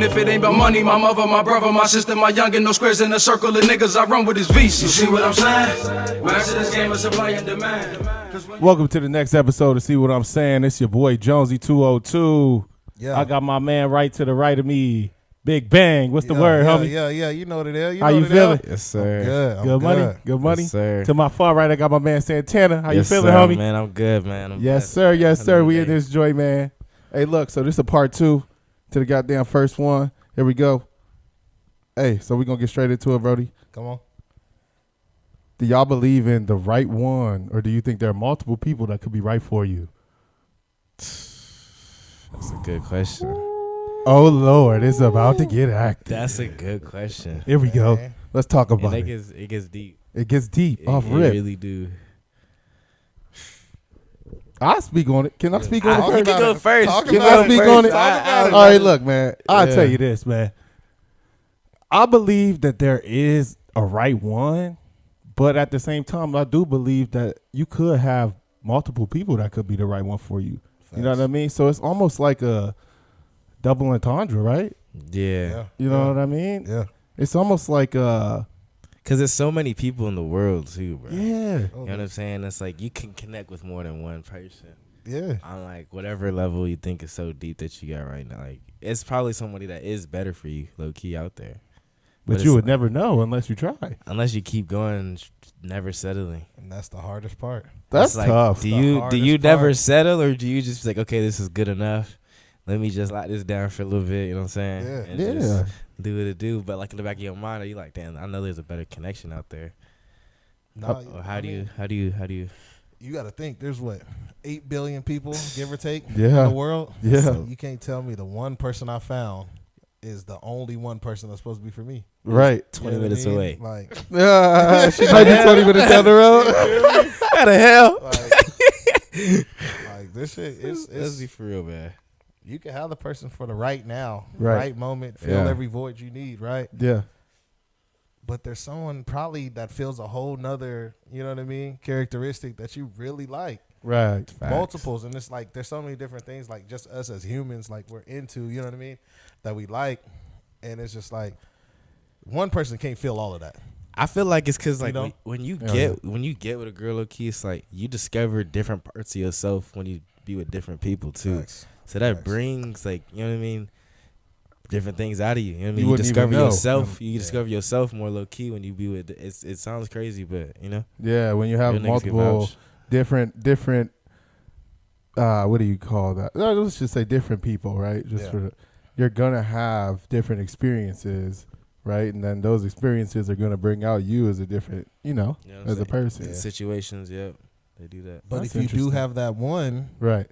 If it ain't about money, my mother, my brother, my sister, my youngin', no squares in a circle of niggas I run with his VC. You see what I'm saying? Master this game of supply and demand. Welcome to the next episode of See What I'm Saying. It's your boy Jonesy 202. Yeah. I got my man right to the right of me, Big Bang. What's the word, homie? Yeah, you know what it is. How you feeling? Yes, sir. Good. I'm Good money? Good money? Yes, sir. To my far right, I got my man Santana. How you Yes, feeling, sir, homie? Man, I'm good, man. I'm Yes, blessed. sir. Yes, sir. We in Another day. this joy, man. Hey, look, so this is a part 2 to the goddamn first one. Here we go. Hey, so we going to get straight into it, Brody. Come on. Do y'all believe in the right one, or do you think there are multiple people that could be right for you? That's a good question. Oh, Lord, it's about to get active. That's a good question. Here we go. Man. Let's talk And about it it. gets deep. It gets deep off It rip. really do. I'll speak on it. Can I speak on Talk it You first? can go first. Talk Can about I it speak first. on it? Talk about it. All right, look, man. I'll Yeah. tell you this, man. I believe that there is a right one, but at the same time, I do believe that you could have multiple people that could be the right one for you. You know what I mean? So it's almost like a double entendre, right? Yeah. You know what I mean? Yeah. It's almost like Because there's so many people in the world, too, bro. yeah. You know what I'm saying? It's like you can connect with more than one person Yeah. on like whatever level you think is so deep that you got right now. Like it's probably somebody that is better for you, low key out there. But But you it's would like- never know unless you try. Unless you keep going, never settling. And that's the hardest part. That's It's like, tough. Do The you hardest never part. settle, or do you just be like, okay, this is good enough? Let me just lock this down for a little bit. You know what I'm saying? Yeah. And Yeah. just do what it do. But like in the back of your mind, are you like, damn, I know there's a better connection out there. Nah, Or I how do mean, you? You got to think. There's what 8 billion people, give or take, in Yeah. the world. Yeah. So you can't tell me the one person I found is the only one person that's supposed to be for me. Right. 20 You know what minutes I mean? away. Like, She might be 20 minutes down the road. How the hell? like this shit. Let's It's be for real, man. you can have the person for the right now, Right. right moment, fill Yeah. every void you need, right? Yeah. But there's someone probably that feels a whole nother, you know what I mean, characteristic that you really like. Right. Facts. Multiples. And it's like there's so many different things like just us as humans, like we're into, you know what I mean, that we like. And it's just like one person can't feel all of that. I feel like it's because like You know? when you Yeah, get when you get with a girl, low key, it's like you discover different parts of yourself when you be with different people too. Facts. So that Facts. brings like, you know what I mean, different things out of you. You know what I mean? You You wouldn't even discover know. yourself. You Yeah. discover yourself more low key when you be with. It sounds crazy, but you know, Yeah, when you have real niggas can multiple vouch. different what do you call that? No, let's just say different people, right? Just Yeah. for the, you're gonna have different experiences, right? And then those experiences are gonna bring out you as a different, You know what I'm as a saying? person. Yeah. Situations, yep, they do that. But That's if you do interesting. have that one, Right.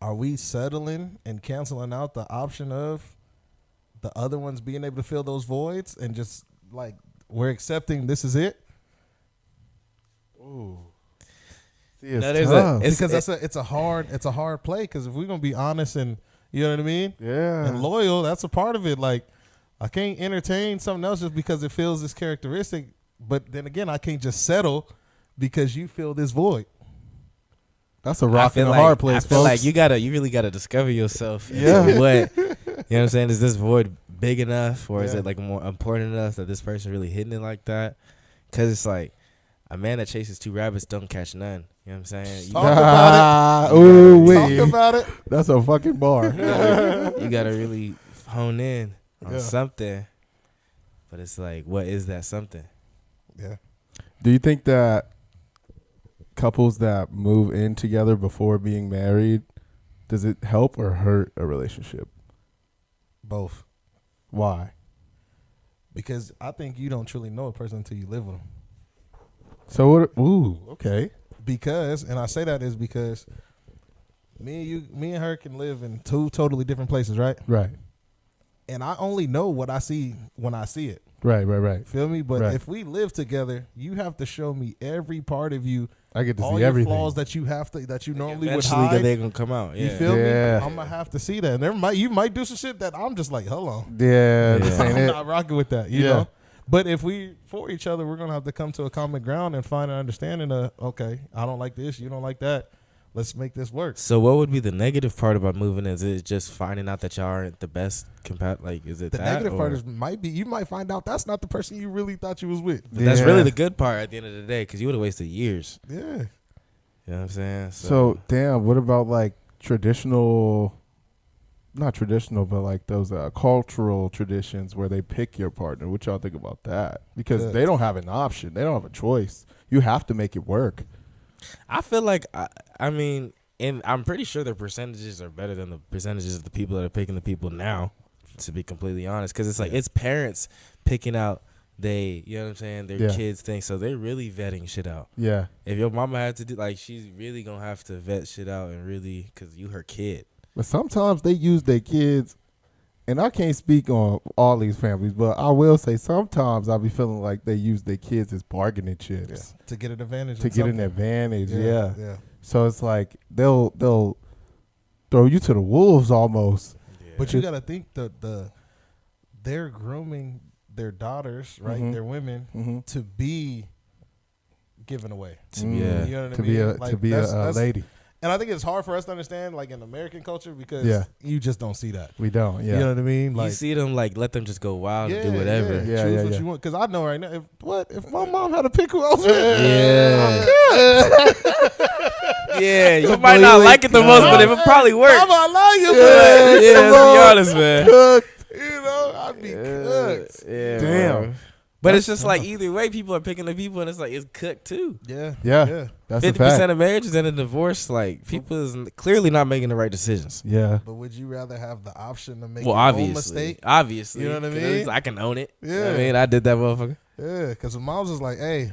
are we settling and canceling out the option of the other ones being able to fill those voids and just like we're accepting this is it? Ooh. See, it's No, there's tough. It's- Because it's a hard play. Because if we're gonna be honest and you know what I mean, yeah. and loyal, that's a part of it. Like I can't entertain something else just because it feels this characteristic. But then again, I can't just settle because you fill this void. That's a rock and a like, hard place, I feel folks. like you really gotta discover yourself. Yeah. Yeah. What you know what I'm saying? Is this void big enough, or is Yeah. it like more important enough that this person really hitting it like that? Because it's like a man that chases 2 rabbits don't catch none. You know what I'm saying? Talk about it. Ooh, Talk wee. about it. That's a fucking bar. You gotta really hone in on Yeah. something. But it's like, what is that something? Yeah. Do you think that couples that move in together before being married, does it help or hurt a relationship? Both. Why? Because I think you don't truly know a person until you live with them. So what? Ooh, okay. Because, and I say that is because me and her can live in 2 totally different places, right? Right. And I only know what I see when I see it. Right. Feel me? But Right. if we live together, you have to show me every part of you, I get to all see your everything. flaws that you normally would Eventually, hide. they're gonna come out. You Yeah. feel Yeah. me? I'm gonna have to see that. And you might do some shit that I'm just like, hold on. Yeah, this Yeah. ain't I'm it. not rocking with that, you Yeah. know? But if we for each other, we're gonna have to come to a common ground and find an understanding of, okay, I don't like this, you don't like that. Let's make this work. So what would be the negative part about moving? Is it just finding out that y'all aren't the best like is it The that, negative part or- is you might find out that's not the person you really thought you was with. But that's Yeah. really the good part at the end of the day, because you would have wasted years. Yeah. You know what I'm saying? So damn, what about like traditional? Not traditional, but like those cultural traditions where they pick your partner. What y'all think about that? Because Good. they don't have an option. They don't have a choice. You have to make it work. I feel like I mean, and I'm pretty sure their percentages are better than the percentages of the people that are picking the people now. To be completely honest, because it's like it's parents picking out you know what I'm saying, their Yeah. kids thing, so they're really vetting shit out. Yeah. If your mama had to do like, she's really gonna have to vet shit out and really, because you her kid. But sometimes they use their kids, and I can't speak on all these families, but I will say sometimes I'll be feeling like they use their kids as bargaining chips To get an advantage. to in get an something. advantage. Yeah. Yeah. So it's like they'll throw you to the wolves almost. But you got to think they're grooming their daughters, right? Mhm. Their women Mhm. to be given away. Yeah. You know what I To mean? be a Like, to be a lady. And I think it's hard for us to understand, like in American culture, because Yeah. you just don't see that. We don't. Yeah. You know what I mean? You see them like let them just go wild and do yeah, whatever. Yeah, Yeah, choose yeah, what yeah. you want. Because I know right now, if my mom had to pick who else, with, Yeah. Yeah, you might not like it the most, but it would probably work. I'm not lying, Yeah, but let's be honest, man. you know, I'd be cooked. Yeah, Damn. bro. But it's just like either way, people are picking the people, and it's like it's cooked too. Yeah, Yeah. That's a 50% fact. of marriages end in divorce. Like people is clearly not making the right decisions. Yeah. But would you rather have the option to make Well, your own obviously, mistake? obviously, You know what I 'cause mean? I can own it. You know what Yeah. I mean, I did that motherfucker. Yeah, because mom's is like, hey,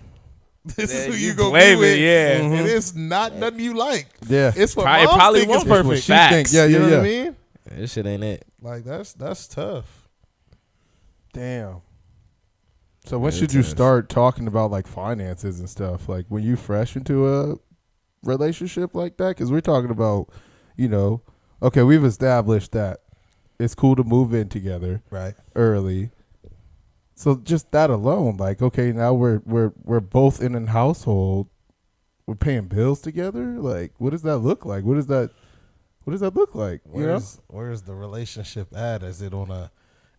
this Yeah, is who you you gonna blame be it, with, yeah. and it's not nothing you like. Yeah. It's what Probably- moms probably think won't is be what perfect. she Facts. Yeah. You know Yeah. what I Yeah. mean? This shit ain't it. Like that's tough. Damn. So when Yeah, should it you is. start talking about like finances and stuff? Like when you fresh into a relationship like that? Because we're talking about, okay, we've established that it's cool to move in together Right. early. So just that alone, like, okay, now we're both in a household. We're paying bills together. Like, what does that look like? What does that look like? Where's the relationship at? Is it on a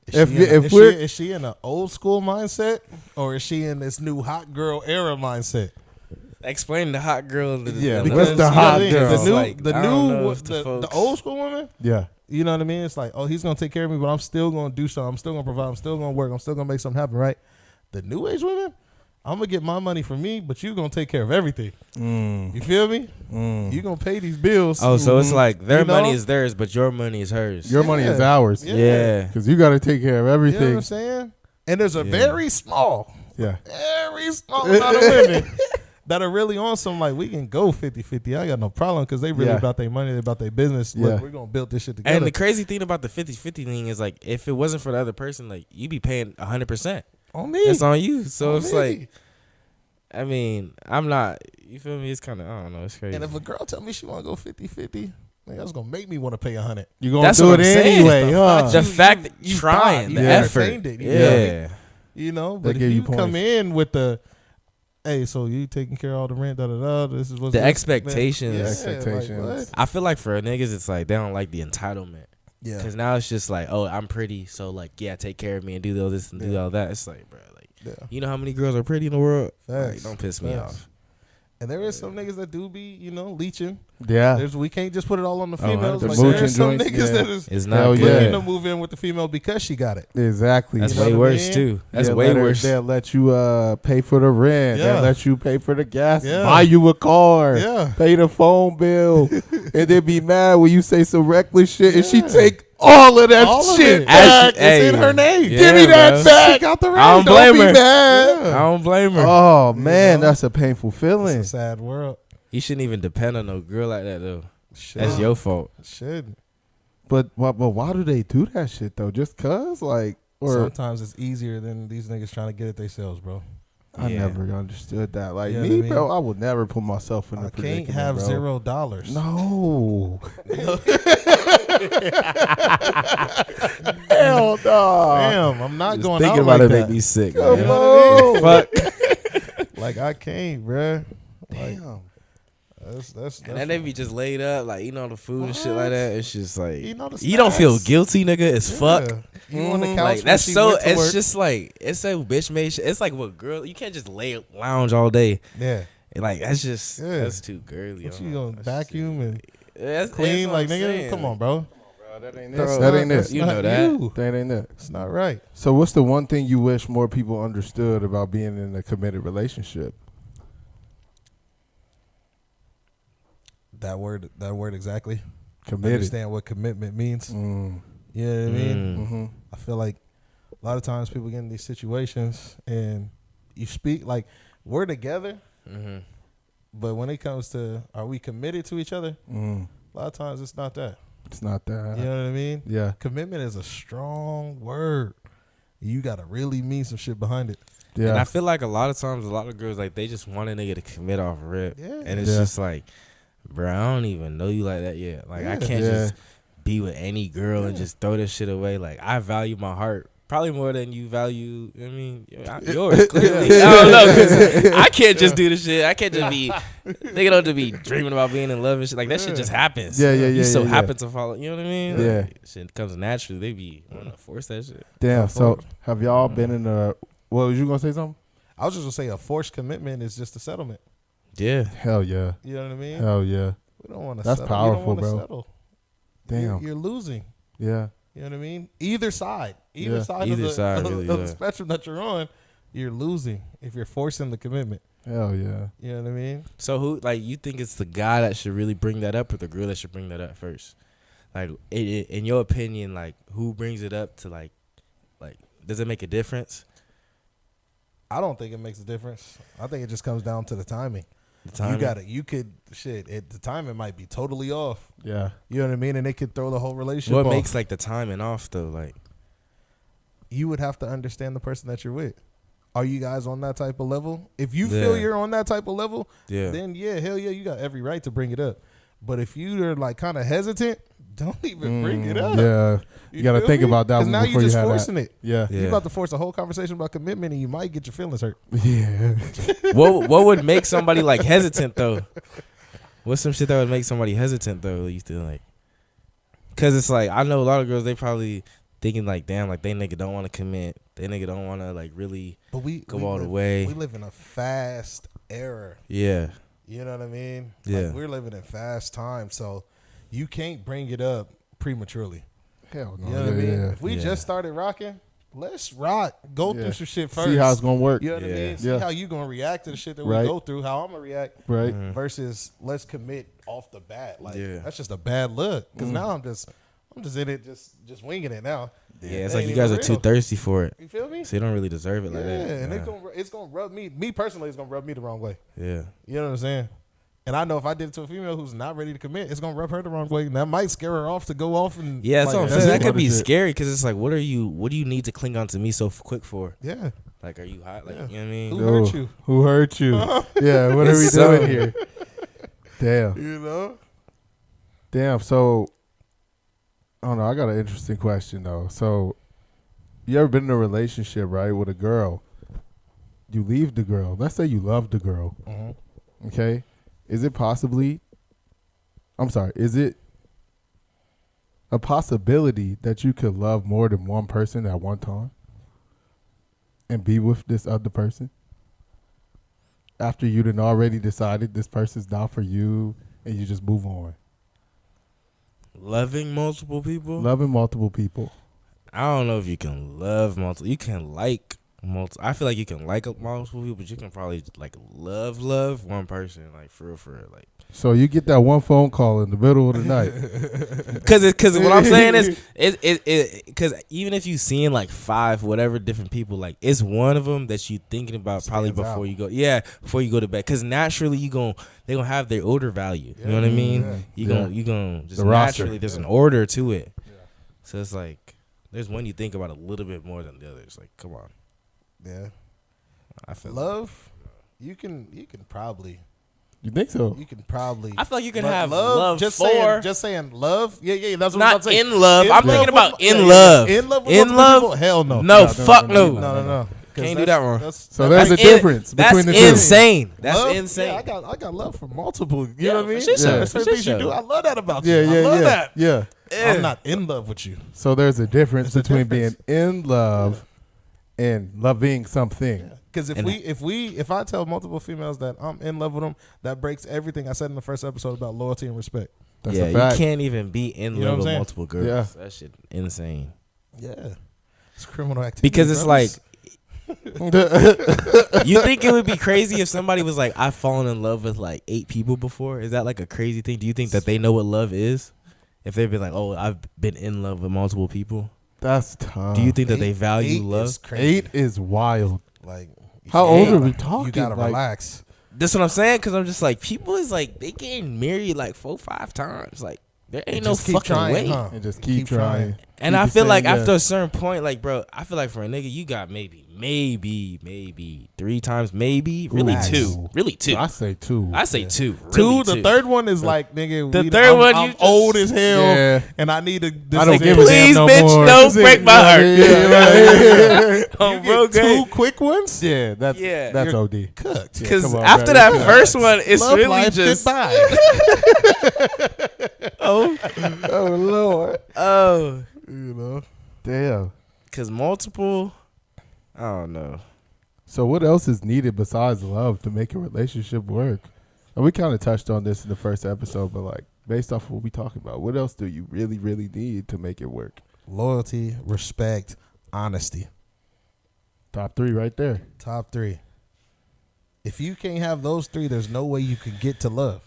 If is she in an old school mindset, or is she in this new hot girl era mindset? Explain the hot girl. And the, Yeah, and what's Because the you hot know, girl? The new, Like, the I don't know new, if the folks- old school woman. Yeah. You know what I mean? It's like, oh, he's gonna take care of me, but I'm still gonna do something. I'm still gonna provide. I'm still gonna work. I'm still gonna make something happen. Right? The new age women, I'm gonna get my money from me, but you gonna take care of everything. You feel me? You gonna pay these bills. Oh, so it's like their You know? money is theirs, but your money is hers. Your money is Yeah. ours. Yeah. Yeah. Because you got to take care of You know what everything. I'm saying? And there's a very small Yeah. amount of women that are really on some like, we can go 50-50. I got no problem, because they really Yeah. about their money, they about their business. Yeah. Look, we're gonna build this shit together. And the crazy thing about the 50-50 thing is like, if it wasn't for the other person, like you be paying 100%. on me, It's on you. So On it's me. like, I mean, I'm not. You feel me? It's kind of, I don't know. It's crazy. And if a girl tell me she want to go 50-50, that's gonna make me want to pay 100. You're going to That's do what it I'm saying. anyway, huh? the you- fact that you trying, thought, the you effort, entertained it, you yeah. You know, They but if give you you come points. in with the, hey, so you taking care of all the rent, this is what's The this, expectations. man. Expectations. Like, what? I feel like for niggas, it's like they don't like the entitlement. Yeah. Because now it's just like, oh, I'm pretty, so like, yeah, take care of me and do all this and do all that. It's like, bro, like, Yeah. you know how many girls are pretty in the world? Like, Facts. don't piss me Facts. off. And there is some niggas that do be, leeching. Yeah. We can't just put it all on the Oh, females. 100%. Like, there Mooching are some joints, niggas yeah. that is It's Hell not yeah. good. looking to move in with the female because she got it. Exactly. That's You know way what I worse mean? too. That's They'll way let her- worse. They'll let you pay for the rent. Yeah. They'll let you pay for the gas. Yeah. Buy you a car. Yeah. Pay the phone bill. And then be mad when you say some reckless shit. And she take all of that All of shit it. back. Hey, It's in her name. yeah, Give me that bro. back. She got the I rent. don't blame be her. mad. I don't blame her. Oh man, know? that's a painful It's feeling. a sad world. You shouldn't even depend on no girl like that though. Shit. That's your fault. Shit. But why do they do that shit though? Just cause, like, or Sometimes it's easier than these niggas trying to get it themselves, bro. I Yeah. never understood that. Like You know me, what I mean? bro, I would never put myself in a I predicament. can't have bro. $0. No. Hell no. Damn, I'm not Just going thinking out about like it that. make me sick. Come Man. on. Fuck. Like I can't, bruh. Like, Damn. That's And then they be just laid up, like eating all the food and shit like that. It's just like Eating all the you don't feel snacks. guilty, nigga. It's fuck. You on the couch? Like when that's she so. went to It's work. just like it's so bitch made shit. It's like what girl? You can't just lounge all day. Yeah. Like that's just Yeah. that's too girly. What I you don't know. gonna That's vacuum and that's clean? what Like I'm nigga, saying. come on, bro. That ain't That's That not- ain't that's it. You not know that. you. That ain't it. It's not right. So what's the one thing you wish more people understood about being in a committed relationship? That word exactly. Committed. Understand what commitment means. Mm. You know what I mean? Mm-hmm. I feel like a lot of times people get in these situations and you speak like we're together, Mm-hmm. but when it comes to are we committed to each other, Mm. a lot of times it's not that. It's not that. You know what I mean? Yeah. Commitment is a strong word. You gotta really mean some shit behind it. Yeah. And I feel like a lot of times, a lot of girls like they just want a nigga to commit off rip, Yeah. and it's Yeah. just like, bro, I don't even know you like that yet. Like I Yeah. can't Yeah. just be with any girl and just throw this shit away. Like I value my heart probably more than you value. I mean, yours clearly. I don't know, 'cause I can't just do this shit. I can't just be nigga don't just be dreaming about being in love and shit. Like that shit just happens. Yeah, yeah, You yeah, so yeah, yeah. happen to follow. You know what I mean? Yeah. Like, shit comes naturally. They be wanting to force that shit. Damn. So forward. have y'all been in a? What was you gonna say something? I was just gonna say a forced commitment is just a settlement. Yeah. Hell yeah. You know what I mean? Hell yeah. We don't want to. That's settle. powerful, we don't bro. wanna Settle. Damn. You're losing. Yeah. You know what I mean? Either side, Yeah. side, Either of the, side, of really, the yeah. spectrum that you're on, you're losing if you're forcing the commitment. Hell yeah. You know what I mean? So who like you think it's the guy that should really bring that up or the girl that should bring that up first? Like in your opinion, like who brings it up to like does it make a difference? I don't think it makes a difference. I think it just comes down to the timing. The timing? You got it. You could the timing might be totally off. Yeah. You know what I mean? And they could throw the whole relationship. What off. makes like the timing off though? Like You would have to understand the person that you're with. Are you guys on that type of level? If you feel Yeah. you're on that type of level, yeah. then yeah, hell yeah, you got every right to bring it up. But if you're like kind of hesitant, don't even bring it up. Yeah. You gotta feel think me? about that 'Cause one now before you're just you have forcing that. it. Yeah. Yeah. You're about to force a whole conversation about commitment, and you might get your feelings hurt. Yeah. what would make somebody like hesitant though? What's some shit that would make somebody hesitant though? You still like? Cause it's like I know a lot of girls they probably thinking like damn like they nigga don't want to commit, they nigga don't want to like really But we go all the live, way. We live in a fast era. Yeah. You know what I mean? Yeah. Like we're living in fast times, so you can't bring it up prematurely. Hell no. You know what I mean? Yeah. If we Yeah. just started rocking, let's rock. Go Yeah. through some shit first. See how it's gonna work. You know what I Yeah. mean? See Yeah. how you gonna react to the shit that Right. we go through, how I'm gonna react Right. versus let's commit off the bat. Like Yeah. that's just a bad look. Cause now I'm just in it just winging it now. Yeah, it's It like ain't you guys even are too real. thirsty for it, You feel me? so you don't really deserve it like Yeah, that. and Yeah. it's gonna rub me personally. It's gonna rub me the wrong way. Yeah. You know what I'm saying? And I know if I did it to a female who's not ready to commit, it's gonna rub her the wrong way. And that might scare her off to go off and Yeah, that's like, what I'm that's saying. it. That could be What is it? scary because it's like, what do you need to cling on to me so quick for? Yeah. Like, are you hot? Like, Yeah. you know what I mean? Who hurt you? Who hurt you? Yeah. What are we It's so- doing here? Damn. You know? Damn. So, I don't know. I got an interesting question though. So, you ever been in a relationship, right, with a girl? You leave the girl. Let's say you love the girl. Mm-hmm. Okay. Is it a possibility that you could love more than one person at one time and be with this other person after you done already decided this person's not for you and you just move on? Loving multiple people. Loving multiple people. I don't know if you can love multiple. You can like multiple. I feel like you can like multiple people, but you can probably like love one person, like for real, like. So you get that one phone call in the middle of the night. Cause what I'm saying is, cause even if you seeing like 5 whatever different people, like it's one of them that you thinking about probably Stands before out. you go, before you go to bed. Cause naturally they gonna have their order value. You know what I mean? Yeah. You gonna just The roster. naturally there's an order to it. So it's like there's one you think about a little bit more than the others. Like, come on, Yeah. I feel Love, you can probably You think so? I feel like you can But have love just for just saying love. Yeah, that's what not I'm saying. in love. I'm thinking about in with- love. In love with In multiple love? people? Hell no. No, No, fuck no, no. No. Can't do that wrong. So there's a difference between the two. That's insane. That's love, insane. Yeah, I got love for multiple. You Yeah, know what I mean? for sure, There's for certain things sure. you do. I love that about Yeah, you. yeah, I love yeah, that. yeah. I'm not in love with you. So there's a difference There's a between difference. being in love and loving something. Because And- if I tell multiple females that I'm in love with them, that breaks everything I said in the first episode about loyalty and respect. That's yeah, a fact. you can't even be in You know love what I'm with saying? multiple girls. Yeah. That shit insane. Yeah, it's criminal activity. Because it's brothers. You think it would be crazy if somebody was like, I've fallen in love with like 8 people before? Is that like a crazy thing? Do you think that they know what love is? If they've been like, oh, I've been in love with multiple people. That's tough. Do you think that they Eight value is love? crazy. 8 is wild. Like, How yeah, old are we you talking? gotta Like, relax. That's what I'm saying. Because I'm just like, people is like, they getting married like 4-5 times. Like, there ain't no Just keep fucking trying, way. huh? and just keep trying. And Keep I it feel like saying after a yes. certain point, like, bro, I feel like for a nigga, you got maybe 3 times, maybe really Relax. 2, really 2. I say 2. I say 2. Two. Really The 2. third one is like, nigga. The third one, I'm you just- old as hell, Yeah. and I need to. This I don't is give it. a damn Please, no bitch, more. don't That's it. break my heart. Yeah, Oh, You bro, get good. 2 quick ones. yeah, that's Yeah. that's You're OD. Cooked. Yeah, Because come on, after bro. that Yeah. first one, it's Love really life, just goodbye. oh, Oh Lord. oh, You know. Damn. because multiple. I don't know. So what else is needed besides love to make a relationship work? And we kind of touched on this in the first episode, but like based off what we talking about, what else do you really, really need to make it work? Loyalty, respect, honesty. Top 3 right there. Top 3. If you can't have those 3, there's no way you can get to love.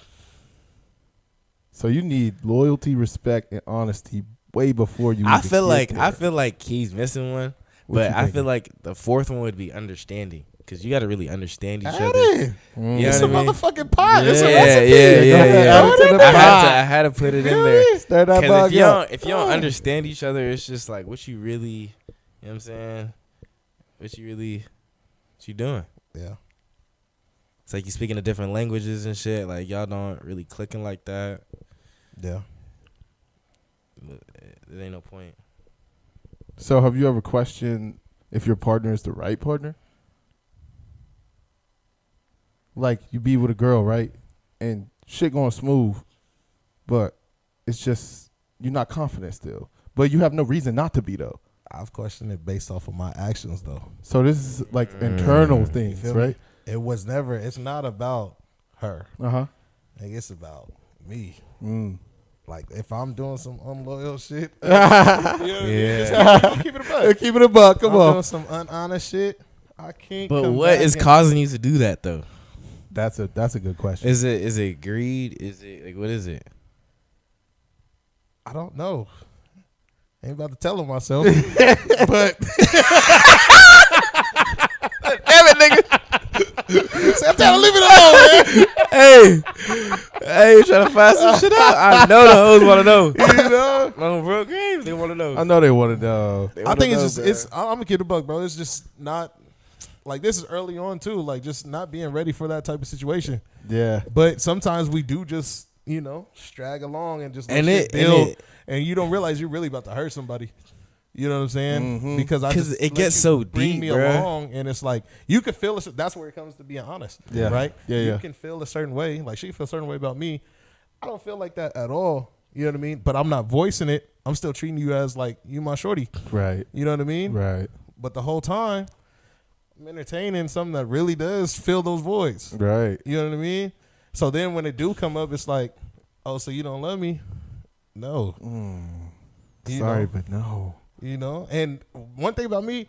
So you need loyalty, respect, and honesty way before you. I even feel get like there. he's missing one, What but you I thinking? feel like the 4th one would be understanding, because you got to really understand each Add other. it. Mm. You It's know a what I mean? motherfucking pot. It's a Yeah, recipe. Add it to the pot. I had to put it in there. Stir that Because bug up. if you don't understand each other, it's just like what you really, you know what I'm saying? What you doing? Yeah. It's like you speaking a different languages and shit. Like y'all don't really clicking like that. Yeah. There ain't no point. So have you ever questioned if your partner is the right partner? Like you be with a girl, right? And shit going smooth, but it's just you're not confident still. But you have no reason not to be though. I've questioned it based off of my actions, though. So this is like internal You things, feel me? right? It was never. It's not about her. Uh-huh. Like, it's about me. Mm. Like, if I'm doing some unloyal shit, Yeah. keep it a buck. Keep it a buck. Come I'm on. doing some unhonest shit. I can't. But come what back is and- causing you to do that though? That's a good question. Is it greed? Is it like what is it? I don't know. Ain't about to tell him myself. But Damn it, nigga! sometimes leave it alone, man. Hey, you trying to find some shit out? I know the hoes want to know. You know. No, bro, games they want to know. I know they want to know. They I wanna think it's know, just bro. it's. I'm gonna keep the buck, bro. It's just not like this is early on too. Like just not being ready for that type of situation. Yeah. But sometimes we do just strag along and just let And shit it- build, and and you don't realize you're really about to hurt somebody. You know what I'm saying? Mhm. Because I 'Cause just it let gets you so bring deep, me bruh. along, and it's like you could feel it. That's where it comes to being honest. Yeah. Right. Yeah, You yeah. can feel a certain way. Like she feels a certain way about me. I don't feel like that at all. You know what I mean? But I'm not voicing it. I'm still treating you as like you my shorty. Right. You know what I mean? Right. But the whole time, I'm entertaining something that really does fill those voids. Right. You know what I mean? So then when it do come up, it's like, oh, so you don't love me? No. You Sorry, know? but no. You know? And one thing about me,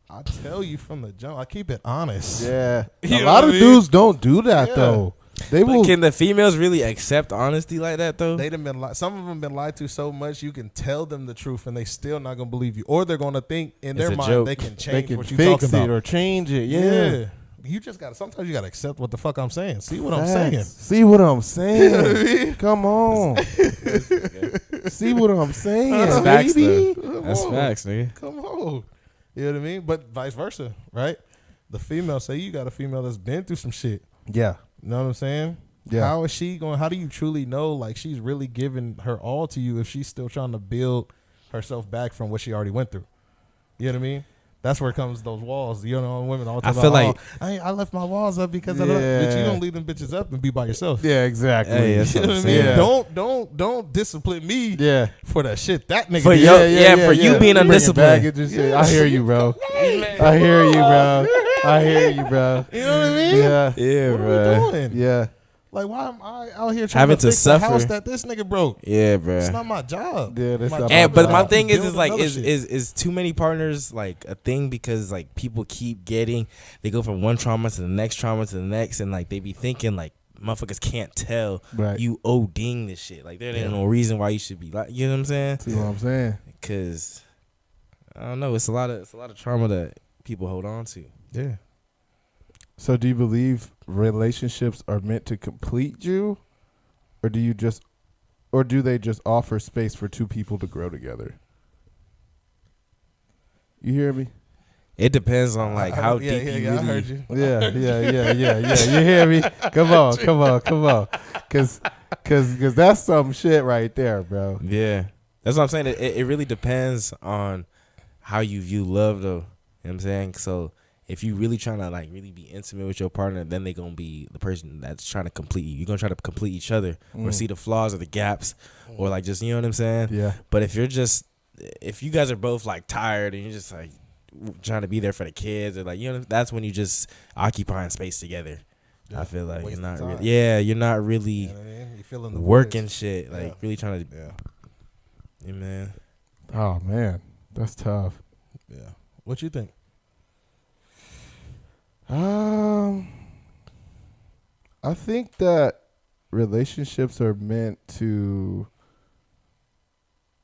I tell you from the jump, I keep it honest. Yeah. You A know lot what of I mean? dudes don't do that Yeah. though. They But will. can the females really accept honesty like that though? They done been some of them been lied to so much you can tell them the truth and they still not gonna believe you, or they're gonna think in It's their a mind joke. they can They change can what you fix talking it about or change it. Yeah. You just gotta. Sometimes you gotta accept what the fuck I'm saying. See what I'm Facts. saying. See what I'm saying? Come on. See what I'm saying, That's facts, baby. though. That's on. facts, nigga. Come on. You know what I mean? But vice versa, right? The female, say you got a female that's been through some shit. Yeah. You know what I'm saying? Yeah. How is she going? How do you truly know like she's really giving her all to you if she's still trying to build herself back from what she already went through? You know what I mean? That's where comes those walls. You know, women all I talk feel about, like- I left my walls up because of that. Bitch, you don't leave them bitches up and be by yourself. Yeah, exactly. Hey, that's You what know I'm what I mean? saying. Don't discipline me Yeah. for the shit that nigga For did. your- for you being Bringing undisciplined. baggage and shit. I hear you, bro. I hear you, bro. I hear you, bro. You know what I mean? Yeah. Yeah, What are bro. we doing? Yeah. Like, why am I out here trying Having to to fix the house suffer. that this nigga broke? Yeah, It's bro. not my job. Yeah, that's My not job my And but my to thing is build like another is shit. is too many partners like a thing because like people keep getting they go from one trauma to the next trauma to the next and like they be thinking like motherfuckers can't tell Right. you ODing this shit like there ain't no reason why you should be like you know what I'm saying See what I'm saying? because I don't know it's a lot of trauma that people hold on to. Yeah. So do you believe relationships are meant to complete you, or do they just offer space for two people to grow together? You hear me? It depends on like how yeah, deep yeah, you yeah, really I heard you. Yeah. You hear me? Come on. Cause that's some shit right there, bro. Yeah, that's what I'm saying. It really depends on how you view love, though. You know what I'm saying? So if you really trying to like really be intimate with your partner, then they gonna be the person that's trying to complete you. You're gonna try to complete each other or see the flaws or the gaps or like just you know what I'm saying? Yeah. But if you guys are both like tired and you're just like trying to be there for the kids or like you know that's when you just occupying space together. Yeah, I feel like you're wasting not time. really you're not really You know what I mean? You feeling the working voids. shit like Yeah. really trying to Yeah. yeah, man. Oh man, that's tough. Yeah. What you think? I think that relationships are meant to.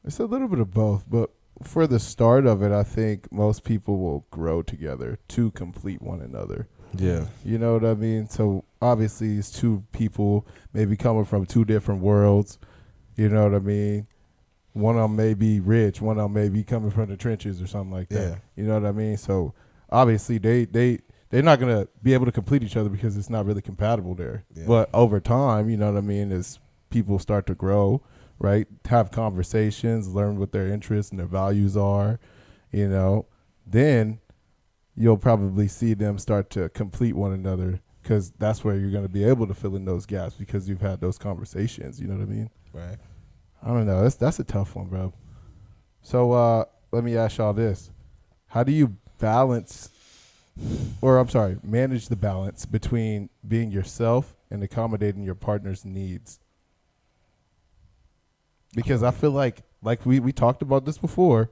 It's a little bit of both, but for the start of it, I think most people will grow together to complete one another. Yeah. You know what I mean? So obviously, it's two people maybe coming from two different worlds. You know what I mean? One of them may be rich, one of them may be coming from the trenches or something like that. Yeah. You know what I mean? So obviously, they're not gonna be able to complete each other because it's not really compatible there. Yeah. But over time, you know what I mean, as people start to grow, right? Have conversations, learn what their interests and their values are, you know, then you'll probably see them start to complete one another because that's where you're going to be able to fill in those gaps because you've had those conversations. You know what I mean? Right. I don't know. That's a tough one, bro. So let me ask y'all this. How do you manage the balance between being yourself and accommodating your partner's needs? Because I feel like we talked about this before,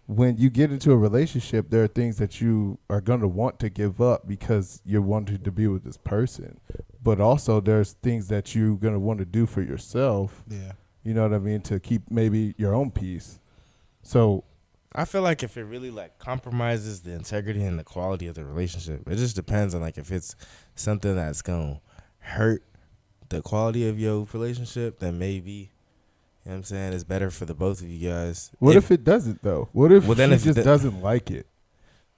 when you get into a relationship, there are things that you are going to want to give up because you're wanting to be with this person. But also there's things that you're going to want to do for yourself, Yeah. you know what I mean, to keep maybe your own peace. So I feel like if it really like compromises the integrity and the quality of the relationship, it just depends on like if it's something that's gonna hurt the quality of your relationship, then maybe, you know what I'm saying, it's better for the both of you guys. what if it doesn't though? What if Well, then she if just the- doesn't like it?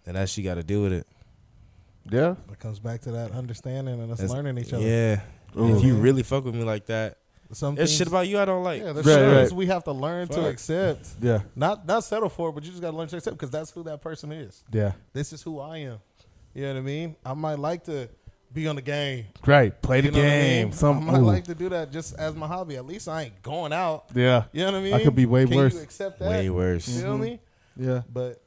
then that she got to deal with it. Yeah. It comes back to that understanding and us It's- learning each other. Yeah. Ooh. If you really fuck with me like that, Some there's things, shit about you I don't like. yeah, there's Right, things right. we have to learn to Fuck. accept. Yeah. Not settle for, but you just gotta learn to accept because that's who that person is. Yeah. This is who I am. You know what I mean? I might like to be on the game. Right. Play the You know what I game. mean? Some I might ooh. like to do that just as my hobby. At least I ain't going out. Yeah. You know what I mean? I could be way Can worse. you accept that? Way worse. You feel me? Yeah. But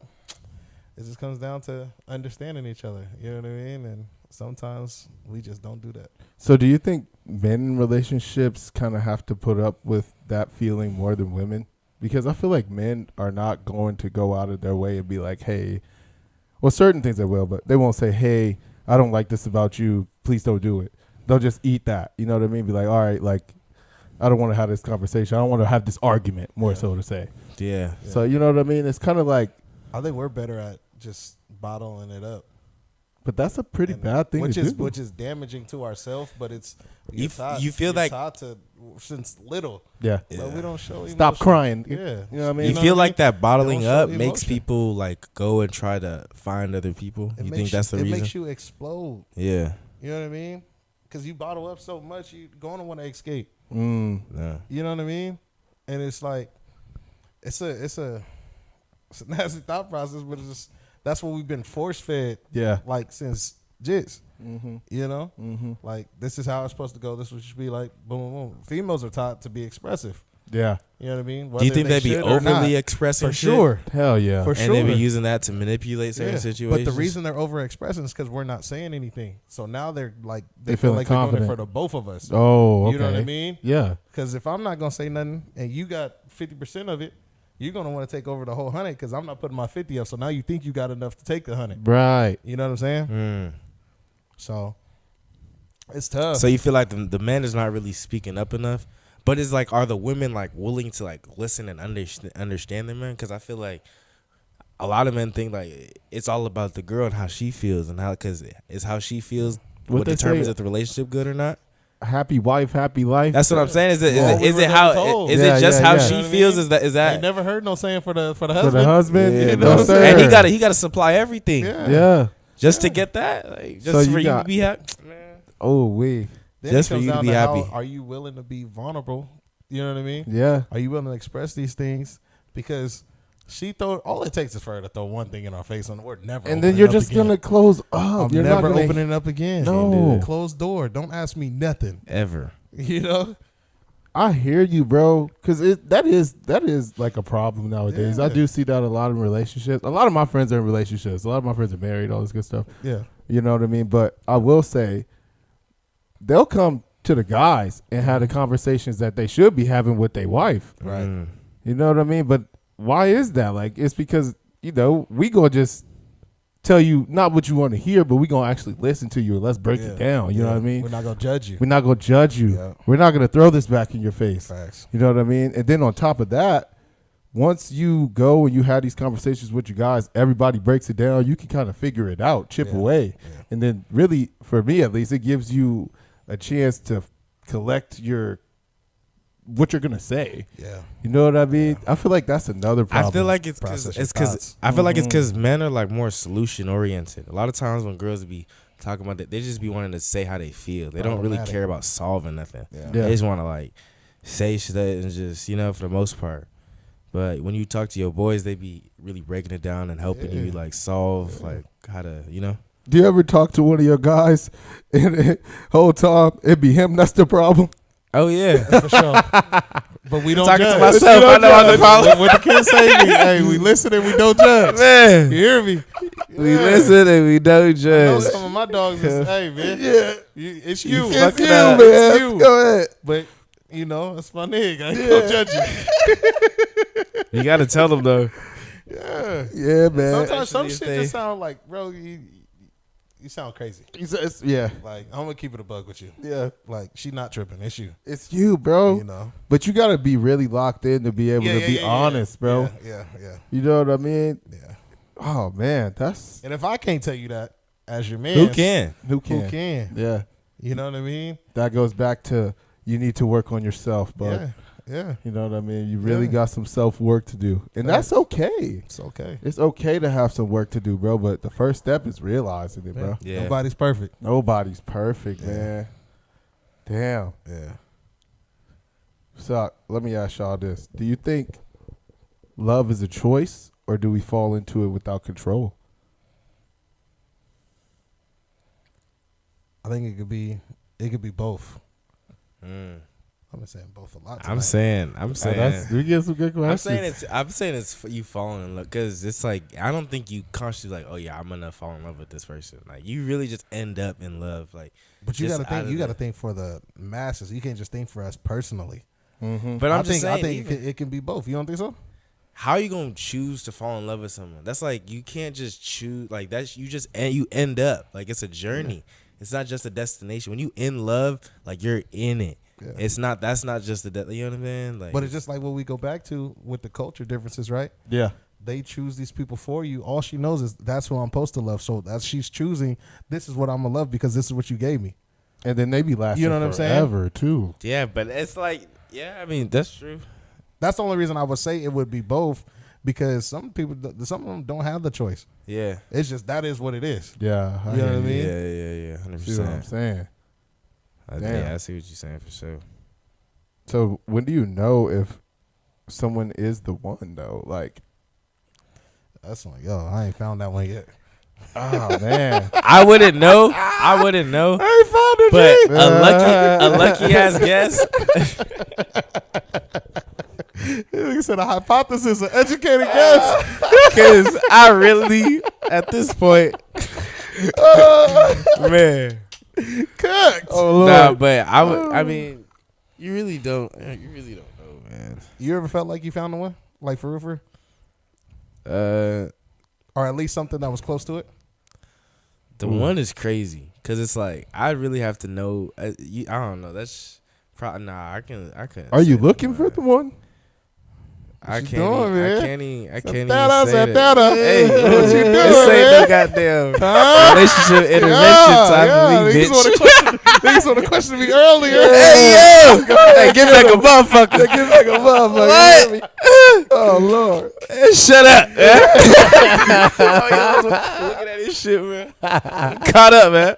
it just comes down to understanding each other. You know what I mean? And sometimes we just don't do that. So do you think men in relationships kind of have to put up with that feeling more than women? Because I feel like men are not going to go out of their way and be like, hey, well, certain things they will, but they won't say, hey, I don't like this about you. Please don't do it. They'll just eat that. You know what I mean? Be like, all right, like, I don't want to have this conversation. I don't want to have this argument, more so to say. Yeah. So, you know what I mean? It's kind of like, I think we're better at just bottling it up. but that's a pretty And bad thing which to is do. which is damaging to ourselves, but it's You taught, feel you're like- taught to since little, Yeah. but we don't show Stop emotion. crying. Yeah, You know what I mean? You know feel what I like mean? that bottling Don't show up makes emotion. people like go and try to find other people? It You makes think that's the it reason? makes you explode. Yeah. You know what I mean? Because you bottle up so much, you're going to want to escape. Mm. Yeah. You know what I mean? And it's like, it's a It's a nasty thought process, but it's just, that's what we've been force fed. Yeah. Like since jits. Mm-hmm. You know, Mm-hmm. like this is how it's supposed to go. This is what should be like. Boom, boom, boom. Females are taught to be expressive. Yeah. You know what I mean? Do you think they'd be should or not. overly expressing For shit? sure. Hell yeah. For And sure. they be using that to manipulate certain Yeah. situations. But the reason they're over expressing is because we're not saying anything. So now they're like They feel feeling like they're doing it confident. for the both of us. Oh, okay. You know what I mean? Yeah. Because if I'm not gonna say nothing and you got 50% of it, you're gonna want to take over the whole 100 because I'm not putting my 50 up. So now you think you got enough to take the 100. Right. You know what I'm saying? Mm. So it's tough. So you feel like the man is not really speaking up enough, but it's like, are the women like willing to like listen and understand the man? Because I feel like a lot of men think like it's all about the girl and how she feels and how, because it's how she feels What what they determines say- if the relationship good or not. Happy wife, happy life. That's what I'm saying. Is it Yeah. is We it were how never told. is Yeah, it just yeah, how yeah. she You know what I feels? mean? Is that I that? never heard no saying for the for husband. the husband. Yeah, you no, know what I'm sir. And saying? he gotta supply everything Yeah. just to get that. Like, just So you for you to got- be happy. Man. Oh, we. Then Just it for comes you to down be how happy. Are you willing to be vulnerable? You know what I mean? Yeah. Are you willing to express these things? Because she throw all it takes is for her to throw one thing in our face on the word never. And open then it you're up just again. gonna close up. I'm You're never not gonna, opening it up again. No. Closed door. Don't ask me nothing. Ever. You know? I hear you, bro. Because that is like a problem nowadays. I Yeah. do see that a lot in relationships. A lot of my friends are in relationships. A lot of my friends are married. All this good stuff. Yeah. You know what I mean? But I will say, they'll come to the guys and have the conversations that they should be having with their wife. Right. Mm. You know what I mean? But why is that? Like, it's because, we gonna just tell you not what you want to hear, but we gonna actually listen to you and let's break it down. You know what I mean? We're not gonna judge you. We're not gonna judge you. Yeah. We're not gonna throw this back in your face. Facts. You know what I mean? And then on top of that, once you go and you have these conversations with your guys, everybody breaks it down. You can kind of figure it out, chip Yeah. away. Yeah. And then really, for me at least, it gives you a chance to collect what you're gonna say. Yeah. You know what I mean? I feel like that's another problem. I feel like it's Process because your it's because thoughts. I feel like it's Mhm. because men are like more solution oriented. A lot of times when girls be talking about that, they just be wanting to say how they feel. They don't really Problematic. care about solving nothing. Yeah. Yeah. They just want to like say shit and just for the most part. But when you talk to your boys, they be really breaking it down and helping you like solve like how to Do you ever talk to one of your guys and the whole time it be him that's the problem? Oh yeah. For sure. But we don't Talking judge. to myself, I know I'm the problem. What the kids say, we listen and we don't judge. Man, You hear me? we Yeah. listen and we don't I know judge. some of my dogs is, hey man, Yeah. it's you. It's Fuck you, it up. man. It's you. Go ahead. But that's my nigga. I ain't gonna judge you. You got to tell them though. Yeah. Yeah, man. Sometimes some Especially shit if they- just sound like, bro, you sound crazy. Yeah. Like I'm gonna keep it a bug with you. Yeah. Like she not tripping. It's you. It's you, bro. You know. But you got to be really locked in to be able Yeah, to be honest, bro. Yeah. You know what I mean? Yeah. Oh, man. That's And if I can't tell you that as your man, Who can? who can. Who can? Yeah. You know what I mean? That goes back to you need to work on yourself, but Yeah. Yeah. you know what I mean? You really Yeah. got some self-work to do. And Facts. that's okay. It's okay. It's okay to have some work to do, bro, but the first step is realizing it, bro. Yeah. Nobody's perfect. Nobody's perfect, Yeah. man. Damn. Yeah. So let me ask y'all this. Do you think love is a choice or do we fall into it without control? I think it could be both. Mm. I've been saying both a lot. I'm tonight. saying. We get some good questions. I'm saying it's you falling in love because it's like I don't think you consciously like, oh yeah, I'm gonna fall in love with this person. Like you really just end up in love. Like, But you just gotta out think. of You gotta the- think for the masses. You can't just think for us personally. Mm-hmm. But I'm I just think. saying, I think even- it can be both. You don't think so? how are you gonna choose to fall in love with someone? That's like you can't just choose like that's you end up like it's a journey. It's not just a destination. When you in love, like you're in it. Yeah. It's not. That's not just the. You know what I mean? Like, But it's just like what we go back to with the culture differences, right? Yeah. They choose these people for you. All she knows is that's who I'm supposed to love. So as she's choosing, this is what I'm gonna love because this is what you gave me. And then they be lasting You know what I'm saying? forever, too. yeah, but it's like, yeah, I mean that's true. That's the only reason I would say it would be both, because some of them don't have the choice. Yeah, It's just that is what it is. Yeah. You know what I mean? yeah, 100%. See what I'm saying? Damn. Yeah, I see what you're saying for sure. So when do you know if someone is the one, though? Like, That's like, yo, I ain't found that one yet. Oh man. I wouldn't know. I wouldn't know. I ain't found it But yet. a lucky ass guess. He said a hypothesis, an educated guess. Because I really, at this point, man. Cooked. Oh Lord. Nah, but I would. I mean, you really don't. You really don't know, man. You ever felt like you found the one? Like for real, for real? Or at least something that was close to it? The one is crazy because it's like I really have to know. I don't know. That's probably nah. I couldn't. Are you say looking that, for man. the one? I you can't. doing, man? I can't even That say that that. up. Hey, What you doing, this ain't no man? goddamn Huh? relationship intervention time for me, bitch. Niggas want to question me earlier. Hey yo! Hey, get back a motherfucker. Get back a motherfucker. What? You hear me? Oh Lord. Hey, shut up. Oh, yo, looking at this shit, man. Caught up, man.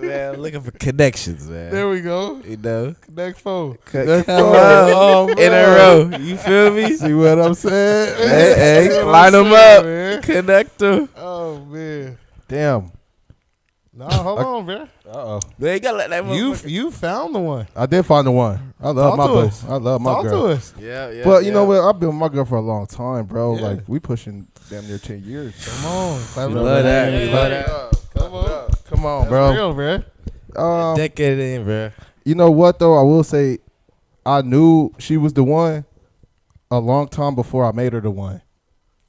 Man, looking for connections, man. There we go. You know, Next phone. come Oh, on, in a row. You feel me? See what I'm saying? Hey, See what line I'm them saying, up, man. connect them. Oh man. Damn. No, hold on, man. Uh oh. They gotta let that You found the one. I did find the one. I love Talk my to boo. us. I love my Talk girl. to us. Yeah. But you know what? I've been with my girl for a long time, bro. Yeah. Like we pushing damn near 10 years. Come on. Clap You it know up. love that. Hey, We love hey, that. Come on. Come on, That's bro. real, man. Decade in, bro. You know what though? I will say, I knew she was the one a long time before I made her the one.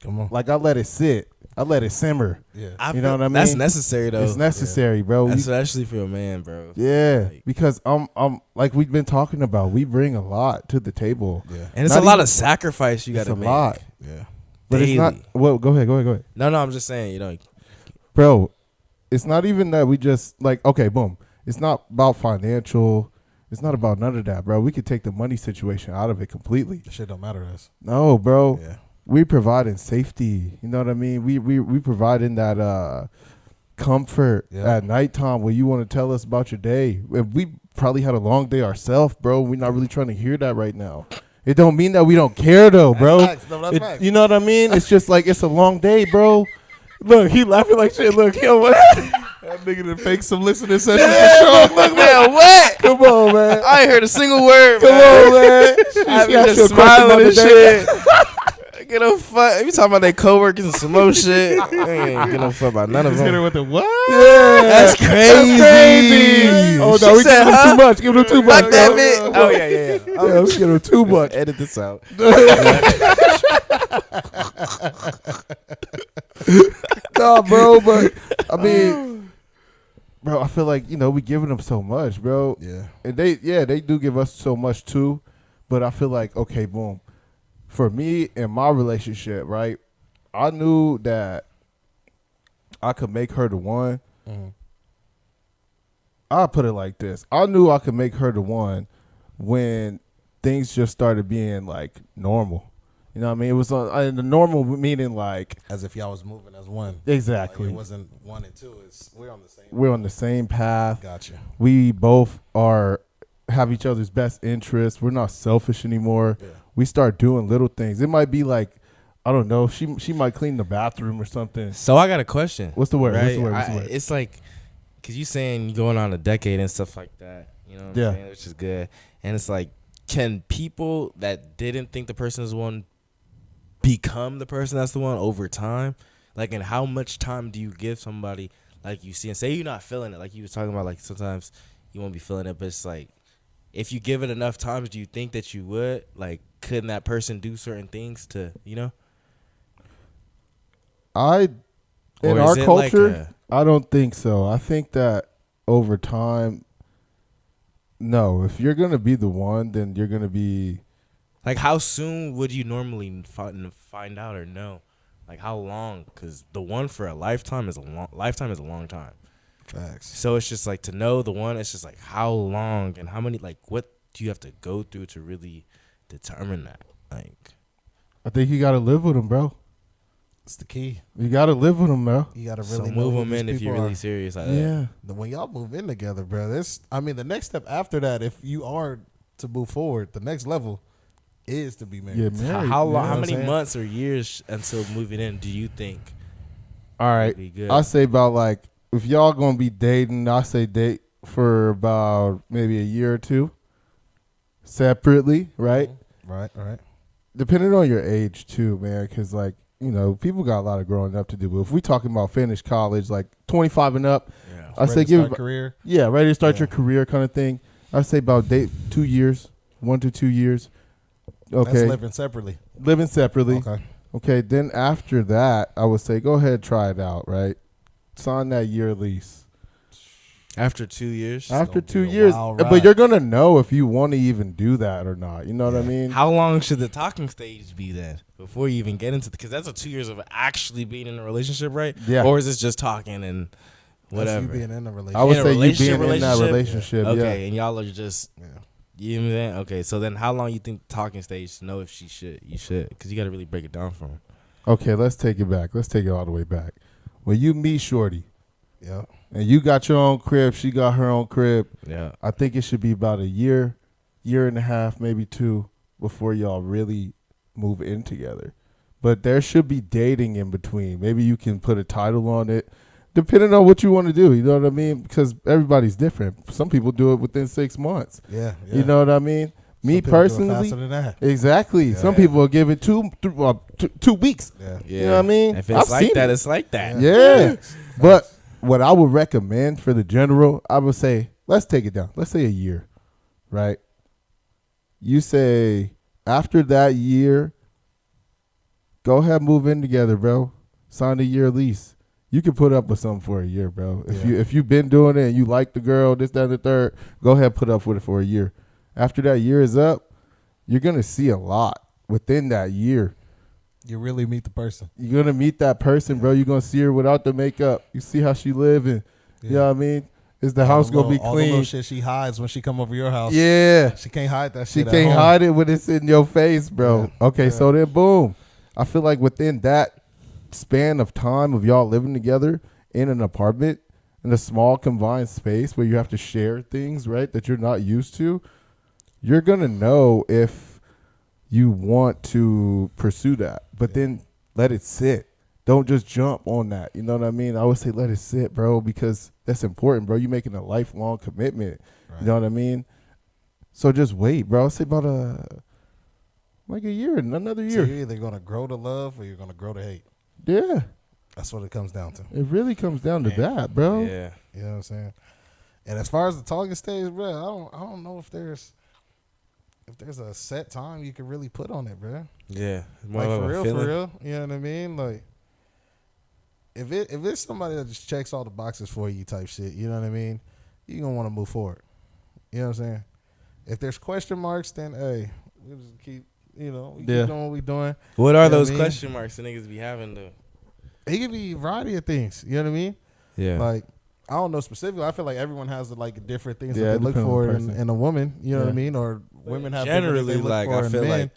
Come on. Like I let it sit. I let it simmer. Yeah. You know what I mean? That's necessary though. It's necessary, bro. That's You- especially for a man, bro. yeah, Like- because I'm like we've been talking about. We bring a lot to the table. Yeah. And it's Not a lot even- of sacrifice you It's got to a make. lot, Yeah. but it's not. Daily. Well, go ahead. No, I'm just saying, you know, Bro, it's not even that we just like, okay, boom. It's not about financial. It's not about none of that, bro. We could take the money situation out of it completely. That shit don't matter to us. No, bro. Yeah. We providing safety. You know what I mean? We providing that comfort Yeah. at nighttime when you want to tell us about your day. If we probably had a long day ourselves, bro. We're not really trying to hear that right now. It don't mean that we don't care though, bro. facts. No, that's It- facts. you know what I mean? It's just like it's a long day, bro. Look, he laughing like shit. Look, yo, what? That nigga done fake some listening sessions for sure. man, what? Come on, man. I ain't heard a single word. Come on, man. I be got just your question smiling about and the day. shit. Get no fuck. You talking about their coworkers and some more shit? I ain't get no fuck about none of Just hit her them. with the what? Yeah. That's crazy. Oh, She no, we said, give him huh? too much. Give him too much. Fuck that bro. bitch. Oh yeah. Yeah, let's give him too much. Edit this out. Nah, bro, but I mean, bro, I feel like we giving them so much, bro. Yeah. And they do give us so much too, but I feel like okay, boom. For me and my relationship, right? I knew that I could make her the one. Mhm. I'll put it like this: I knew I could make her the one when things just started being like normal. You know what I mean? It was the normal meaning like As if y'all was moving as one. exactly. Like it wasn't 1 and 2. We're on the same. We're on the same path. Gotcha. We both have each other's best interests. We're not selfish anymore. Yeah. We start doing little things. It might be like, I don't know, she might clean the bathroom or something. So I got a question. What's the word? What's Right? the word? What's the word? It's like, cause you saying you going on a decade and stuff like that. You know what Yeah. I'm saying? Which is good. And it's like, can people that didn't think the person is one become the person that's the one over time? Like, and how much time do you give somebody like you see and say you're not feeling it? Like you was talking about, like sometimes you won't be feeling it, but it's like if you give it enough times, do you think that you would? Like, couldn't that person do certain things to, in Or our is it like culture, I don't think so. I think that over time, no. If you're gonna be the one, then you're gonna be. like how soon would you normally find out or know? Like how long? Because the one for a lifetime is a long time. Facts. So it's just like to know the one. It's just like how long and how many. Like what do you have to go through to really determine that? Like I think you gotta live with them, bro. It's the key. You gotta live with them, bro. You gotta so really know move who them these in if you're people really are. serious. Like Yeah. When y'all move in together, bro, the next step after that, if you are to move forward, the next level is to be married. Get married. How you long? know How what I'm many saying? months or years until moving in do you think All right. would be good? I say about like if y'all gonna be dating, I say date for about maybe a year or two, separately, right? Right. Depending on your age too, man, because like people got a lot of growing up to do. But if we talking about finish college, like 25 and up, Yeah. I say Ready to give start career. ready to start Yeah. your career kind of thing. I say about date 2 years, 1 to 2 years. Okay, That's living separately. living separately. Okay. Okay, then after that, I would say go ahead, try it out, right? Sign that year lease. After 2 years. After gonna 2 be a years, wild but ride. you're gonna know if you want to even do that or not. You know what I mean? How long should the talking stage be then before you even get into because that's a 2 years of actually being in a relationship, right? Yeah. Or is this just talking and whatever? That's you being in a relationship. I would In a say you relationship, being in that relationship? relationship. Okay, and y'all are just Yeah. you know what I'm saying? Okay, so then how long you think the talking stage to know if you should because you got to really break it down for him. Yeah. Okay, let's take it back. Let's take it all the way back. When you meet Shorty Yeah. and you got your own crib, she got her own crib. Yeah. I think it should be about a year, year and a half, maybe 2, before y'all really move in together. But there should be dating in between. Maybe you can put a title on it, depending on what you want to do. You know what I mean? Because everybody's different. Some people do it within 6 months. Yeah. You know what I mean? Me Some people do it personally, faster than that. exactly. Yeah. Some people will give it 2 weeks. Yeah. Yeah. You know what I mean? If it's I've like seen that, it. it's like that. Yeah. But what I would recommend for the general, I would say, let's take it down. Let's say a year, right? You say after that year, go ahead, move in together, bro. Sign a year lease. You can put up with something for a year, bro. If you've been doing it and you like the girl, this, that, and the third, go ahead, put up with it for a year. After that year is up, you're gonna see a lot within that year. You really meet the person. You're gonna meet that person, bro. You're gonna see her without the makeup. You see how she live, and you know what I mean. Is the house gonna be All the little clean? shit she hides when she come over your house. Yeah, She can't hide that she shit. at can't home. hide it when it's in your face, bro. Yeah. Okay, Yeah. so then boom. I feel like within that span of time of y'all living together in an apartment in a small confined space where you have to share things, right, that you're not used to, you're gonna know if you want to pursue that. But then let it sit. Don't just jump on that. You know what I mean? I would say let it sit, bro, because that's important, bro. You're making a lifelong commitment. Right. You know what I mean? So just wait, bro. I'll say about like a year, another So year. you're either gonna grow to love or you're gonna grow to hate. Yeah. That's what it comes down to. It really comes down to that, bro. Yeah. You know what I'm saying? And as far as the talking stage, bro, I don't know if there's a set time you can really put on it, bro. Yeah. More Like of for a real, feeling. for real. You know what I mean? Like if it's somebody that just checks all the boxes for you type shit, you know what I mean? You gonna want to move forward. You know what I'm saying? If there's question marks, then hey, we just keep keep doing what we doing. What are You know those what I mean? question marks the niggas be having though? It could be a variety of things. You know what I mean? Yeah. Like I don't know specifically. I feel like everyone has like different things Yeah, that it they look depends on for the in, person. in a woman. You know what I Yeah. mean? Or women have different things generally they look like for I in feel men.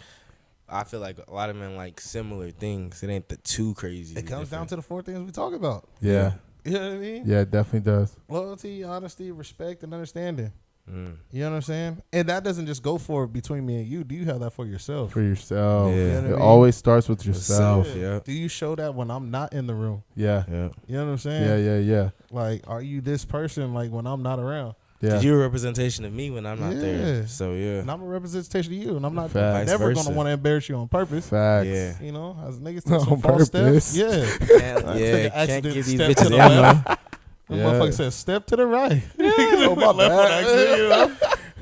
like a lot of men like similar things. It ain't the too crazy. It comes down to the 4 things we talk about. Yeah. You know what I mean? Yeah, it definitely does. Loyalty, honesty, respect, and understanding. Mm. You know what I'm saying? And that doesn't just go for between me and you. Do you have that for yourself? For yourself. Yeah. You know what It I mean? always starts with yourself. Self, yeah. Do you show that when I'm not in the room? Yeah. Yeah. You know what I'm saying? Yeah. Like, are you this person like when I'm not around? Yeah. Did you a representation of me when I'm not Yeah. there? So yeah. And I'm a representation of you, and I'm not Facts. never Vice gonna versa. want to embarrass you on purpose. Facts. Yeah. You know, as niggas On take some false purpose. steps. Yeah. Can't, Take yeah, an can't accident give these step to bitches the ammo. left. The Yeah. motherfucker said, "Step to the right." Oh, my Left on bad. accident,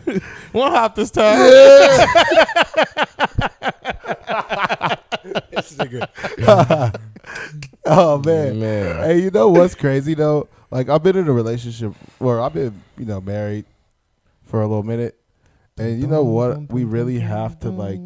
you know? One hop this time. Oh man. Man. Hey, you know what's crazy though? Like I've been in a relationship where I've been, married for a little minute. And you know what we really have to like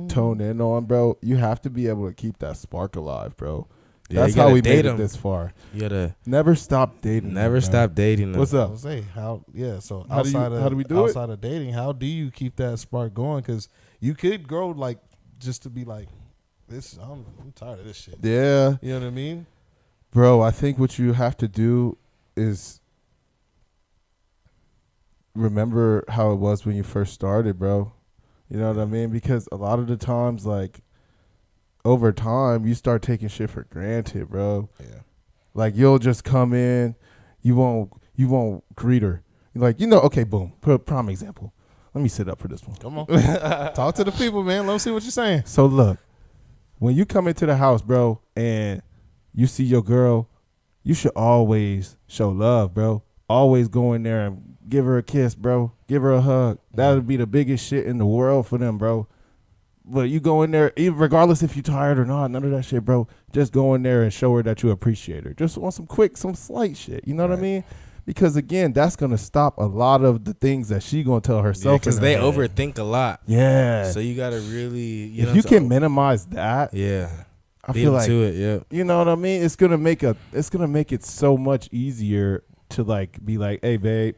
tone in on, bro? You have to be able to keep that spark alive, bro. Yeah, That's you how gotta we date made it 'em. this far. You gotta Never stop dating. never bro. stop dating them. What's up? Jose, so How do you- outside how do we do it? outside of dating, how do you keep that spark going? Because you could grow like just to be like this. I'm tired of this shit. Yeah. You know what I mean? Bro, I think what you have to do is remember how it was when you first started, bro. You know what I mean? Because a lot of the times, like, over time, you start taking shit for granted, bro. Yeah. Like, you'll just come in, you won't greet her. Like, okay, boom. Prime example. Let me sit up for this one. Come on. Talk to the people, man. Let them see what you're saying. So look, when you come into the house, bro, and you see your girl, you should always show love, bro. Always go in there and give her a kiss, bro. Give her a hug. That would be the biggest shit in the world for them, bro. But you go in there, even regardless if you're tired or not, none of that shit, bro. Just go in there and show her that you appreciate her. Just want some slight shit. You know what I mean? Because again, that's gonna stop a lot of the things that she gonna tell herself. Because they overthink a lot. Yeah. So you gotta really, if you can minimize that, yeah, I feel like to it. Yeah, you know what I mean. It's gonna make it so much easier to like be like, hey, babe,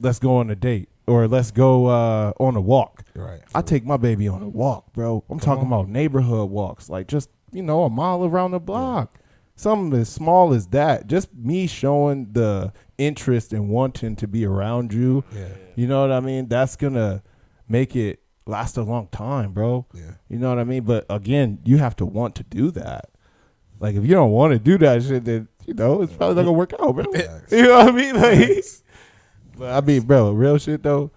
let's go on a date or let's go on a walk. Right. I take my baby on a walk, bro. I'm talking about neighborhood walks, like just a mile around the block. Something as small as that. Just me showing the interest and wanting to be around you. Yeah. You know what I mean? That's gonna make it last a long time, bro. Yeah. You know what I mean? But again, you have to want to do that. Like if you don't want to do that shit, then it's probably not gonna work out, bro. You know what I mean? Like, but I mean, bro, real shit though.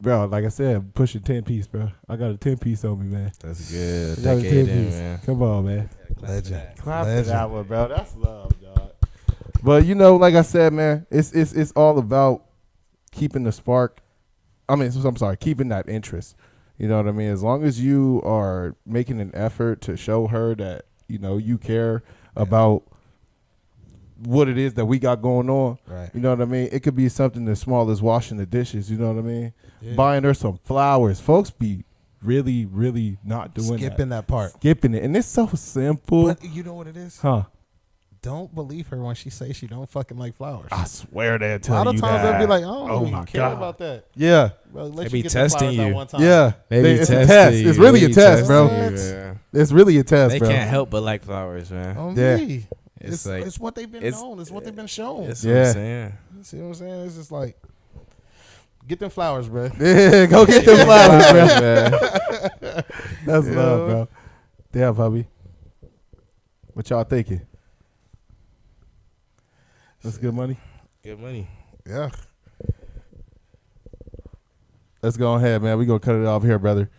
Bro, like I said, I'm pushing 10-piece, bro. I got a 10-piece on me, man. that's good. I got a Decade 10-piece. man. Come on, man. Legend. Clap for Legend. that one, bro. That's love, dog. But like I said, man, it's all about keeping the spark. I'm sorry, keeping that interest. You know what I mean? As long as you are making an effort to show her that you care about what it is that we got going on. Right. You know what I mean? It could be something as small as washing the dishes. You know what I mean? Yeah. Buying her some flowers. Folks be really, really not doing Skipping that part. Skipping it. And it's so simple. But you know what it is? Huh? Don't believe her when she says she don't fucking like flowers. I swear they'll A tell lot of you times that. they'll be like, I don't Oh even my care God. about that. Yeah. Bro, let They you be get the testing flowers that you. one time. Yeah. They be it's a testing test. you. It's really They a be test, bro. testing you, man. It's really a test, They bro. can't help but like flowers, man. On Yeah. me. It's It's, like- it's what they've been it's- known. It's what they've been shown. That's Yeah. what I'm saying. You see what I'm saying? It's just like, get them flowers, bro. Yeah, go get them flowers, bro. man. That's love, bro. Damn, hubby. What y'all thinking? That's good money. Good money. Yeah. Let's go ahead, man. We gonna cut it off here, brother.